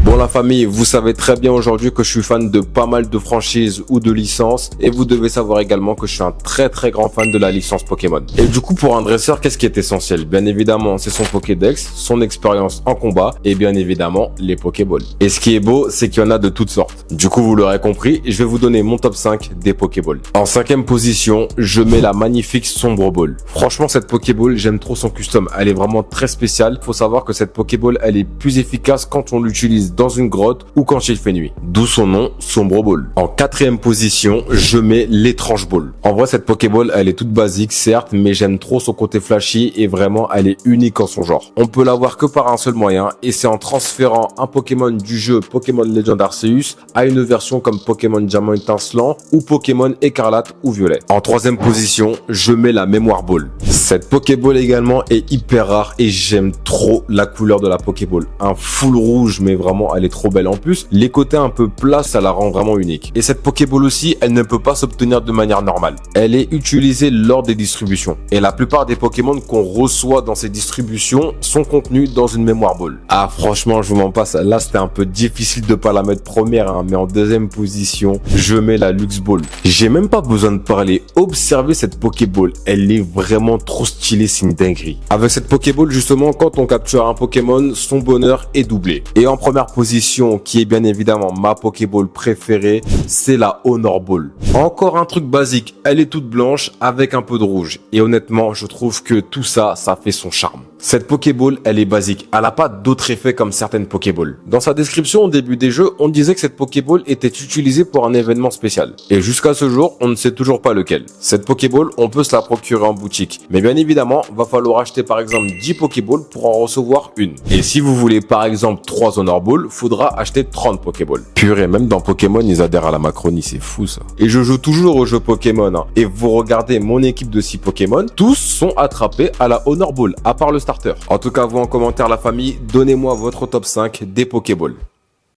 Bon la famille, vous savez très bien aujourd'hui que je suis fan de pas mal de franchises ou de licences et vous devez savoir également que je suis un très grand fan de la licence Pokémon. Et du coup pour un dresseur, qu'est-ce qui est essentiel? Bien évidemment c'est son Pokédex, son expérience en combat et bien évidemment les Pokéballs. Et ce qui est beau, c'est qu'il y en a de toutes sortes. Du coup vous l'aurez compris, je vais vous donner mon top 5 des Pokéballs. En 5e position, je mets la magnifique Sombre Ball. Franchement cette Pokéball, j'aime trop son custom, elle est vraiment très spéciale. Faut savoir que cette Pokéball, elle est plus efficace quand on l'utilise dans une grotte ou quand il fait nuit. D'où son nom, Sombre Ball. En 4e position, je mets l'Étrange Ball. En vrai, cette Pokéball, elle est toute basique, certes, mais j'aime trop son côté flashy et vraiment, elle est unique en son genre. On peut l'avoir que par un seul moyen et c'est en transférant un Pokémon du jeu Pokémon Legend Arceus à une version comme Pokémon Diamant Étincelant ou Pokémon Écarlate ou Violet. En 3e position, je mets la Mémoire Ball. Cette Pokéball également est hyper rare et j'aime trop la couleur de la Pokéball. Un full rouge, mais vraiment elle est trop belle. En plus, les côtés un peu plats, ça la rend vraiment unique. Et cette Pokéball aussi, elle ne peut pas s'obtenir de manière normale. Elle est utilisée lors des distributions. Et la plupart des Pokémon qu'on reçoit dans ces distributions sont contenus dans une Mémoire Ball. Ah franchement, je vous mens pas, là c'était un peu difficile de pas la mettre première, hein, mais en 2e position, je mets la Luxe Ball. J'ai même pas besoin de parler. Observez cette Pokéball, elle est vraiment trop stylée, c'est une dinguerie. Avec cette Pokéball, justement, quand on capture un Pokémon, son bonheur est doublé. Et en première position, qui est bien évidemment ma Pokéball préférée, c'est la Honor Ball. Encore un truc basique, elle est toute blanche avec un peu de rouge. Et honnêtement, je trouve que tout ça, ça fait son charme. Cette Pokéball, elle est basique. Elle n'a pas d'autre effet comme certaines Pokéballs. Dans sa description au début des jeux, on disait que cette Pokéball était utilisée pour un événement spécial. Et jusqu'à ce jour, on ne sait toujours pas lequel. Cette Pokéball, on peut se la procurer en boutique. Mais bien évidemment, va falloir acheter par exemple 10 Pokéballs pour en recevoir une. Et si vous voulez par exemple 3 Honor Ball, faudra acheter 30 Pokéballs. Purée, même dans Pokémon, ils adhèrent à la Macronie, c'est fou ça. Et je joue toujours au jeu Pokémon, hein. Et vous regardez mon équipe de 6 Pokémon, tous sont attrapés à la Honor Ball, à part le starter. En tout cas, vous en commentaire la famille, donnez-moi votre top 5 des Pokéballs.